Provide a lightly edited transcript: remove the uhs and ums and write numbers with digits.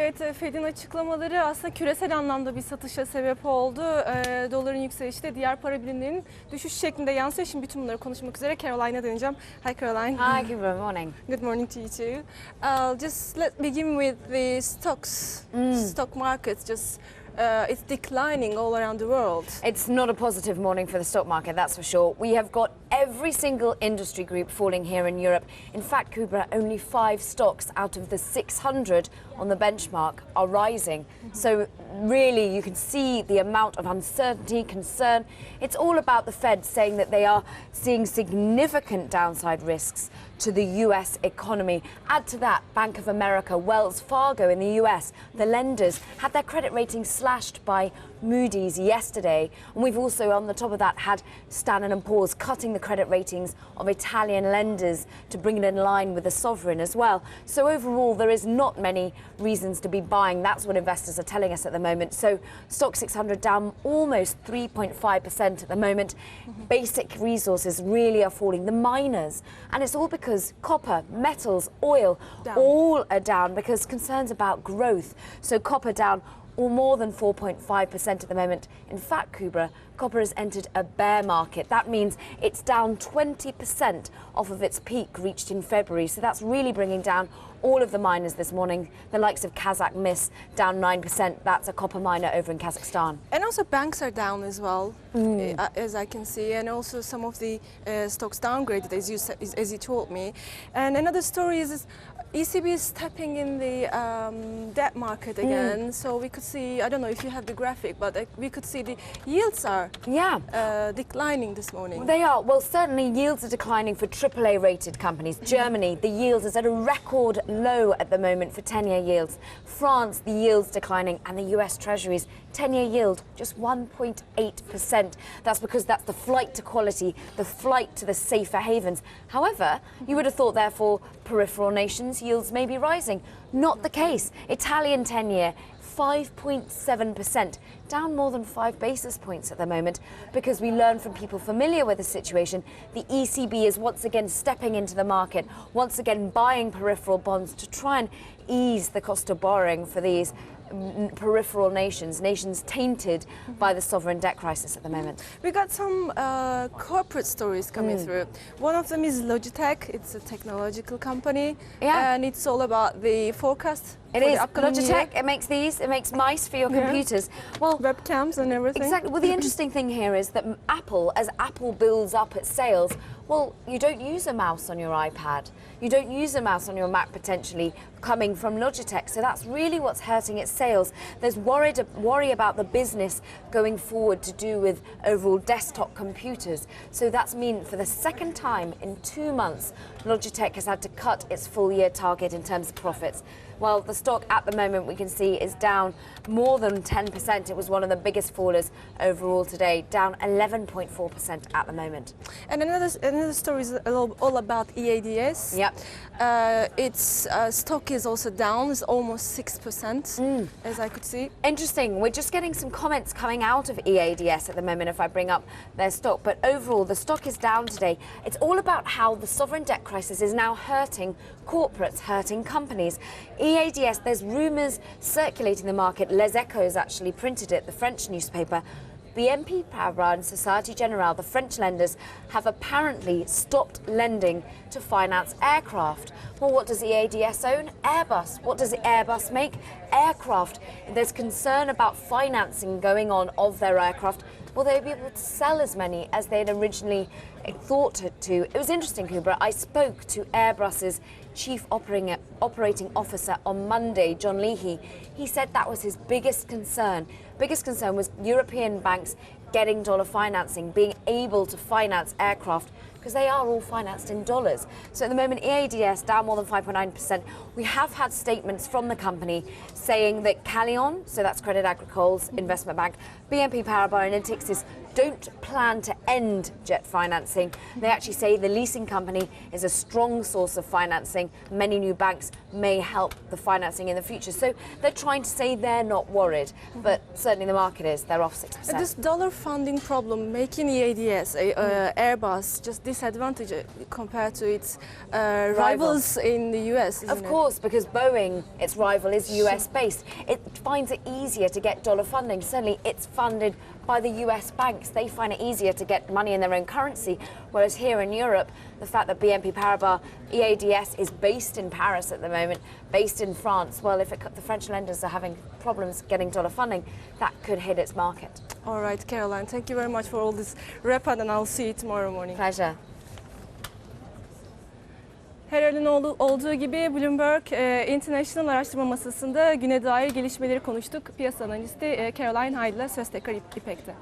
Evet, Fed'in açıklamaları aslında küresel anlamda bir satışa sebep oldu. Doların yükselişi de diğer para birimlerinin düşüş şeklinde yansıyor. Şimdi bütün bunları konuşmak üzere Caroline'a döneceğim. Hi Caroline. Hi, good morning. Good morning to you too. Just let's begin with the stocks. Stock markets just it's declining all around the world. It's not a positive morning for the stock market, that's for sure. We have got every single industry group falling here in Europe. In fact, Kubra, only 5 stocks out of the 600 on the benchmark are rising. So really you can see the amount of uncertainty, concern. It's all about the Fed saying that they are seeing significant downside risks to the US economy. Add to that, Bank of America, Wells Fargo in the US, the lenders had their credit rating slashed by Moody's yesterday. And we've also, on the top of that, had Standard & Poor's cutting the credit ratings of Italian lenders to bring it in line with the sovereign as well. So overall, there is not many reasons to be buying. That's what investors are telling us at the moment. So Stock 600 down almost 3.5% at the moment. Basic resources really are falling. The miners, and it's all because copper, metals, oil, all are down because concerns about growth. So copper down or more than 4.5% at the moment. In fact, Kubra, copper has entered a bear market. That means it's down 20% off of its peak reached in February. So that's really bringing down all of the miners this morning. The likes of Kazakh Mis down 9%. That's a copper miner over in Kazakhstan. And also banks are down as well, as I can see. And also some of the stocks downgraded, as you told me. And another story is ECB is stepping in the debt market again. So we could see, I don't know if you have the graphic, but we could see the yields are declining this morning. They are. Well, certainly yields are declining for AAA rated companies. Germany, the yield is at a record low at the moment for 10-year yields. France, the yield's declining, and the US Treasuries 10-year yield just 1.8%. That's because that's the flight to quality, the flight to the safer havens. However, you would have thought, therefore, peripheral nations' yields may be rising. Not the case. Italian 10-year, 5.7%, down more than 5 basis points at the moment, because we learn from people familiar with the situation, the ECB is once again stepping into the market, once again buying peripheral bonds to try and ease the cost of borrowing for these peripheral nations tainted by the sovereign debt crisis at the moment. We got some corporate stories coming through. One of them is Logitech. It's a technological company, and it's all about the forecast. It is Logitech. It makes these. It makes mice for your computers. Well, webcams and everything. Exactly. Well, the interesting thing here is that Apple, as Apple builds up its sales, well, you don't use a mouse on your iPad. You don't use a mouse on your Mac potentially coming from Logitech. So that's really what's hurting its sales. There's worry about the business going forward to do with overall desktop computers. So that's mean for the second time in 2 months, Logitech has had to cut its full year target in terms of profits. Well, the stock at the moment we can see is down more than 10%. It was one of the biggest fallers overall today, down 11.4% at the moment. And another story is all about EADS. Yep. Its stock is also down. It's almost 6%, as I could see. Interesting. We're just getting some comments coming out of EADS at the moment if I bring up their stock. But overall, the stock is down today. It's all about how the sovereign debt crisis is now hurting corporates, hurting companies. EADS, there's rumours circulating the market. Les Echos actually printed it, the French newspaper. BNP Paribas and Société Générale, the French lenders, have apparently stopped lending to finance aircraft. Well, what does EADS own? Airbus. What does Airbus make? Aircraft. There's concern about financing going on of their aircraft. Will they be able to sell as many as they'd originally thought to? It was interesting, Kubra. I spoke to Airbus's Chief Operating Officer on Monday, John Leahy. He said that was his biggest concern. Biggest concern was European banks getting dollar financing, being able to finance aircraft, because they are all financed in dollars. So at the moment, EADS down more than 5.9%. We have had statements from the company saying that Callion, so that's Crédit Agricole's investment bank, BNP Paribas and Natixis don't plan to end jet financing. They actually say the leasing company is a strong source of financing. Many new banks may help the financing in the future. So they're trying to say they're not worried, but certainly the market is. They're off 6%. This dollar funding problem making EADS, Airbus, just disadvantage compared to its rivals in the US, isn't Of course, because Boeing, its rival, is US based. It finds it easier to get dollar funding. Certainly it's funded by the US banks. They find it easier to get money in their own currency, whereas here in Europe, the fact that BNP Paribas EADS is based in Paris at the moment, based in France, well, if the French lenders are having problems getting dollar funding, that could hit its market. All right, Caroline, thank you very much for all this report, and I'll see you tomorrow morning. Pleasure. Her ayın olduğu gibi Bloomberg International araştırma masasında güne dair gelişmeleri konuştuk. Piyasa analisti Caroline Hyde ile söz tekrar İpek'te.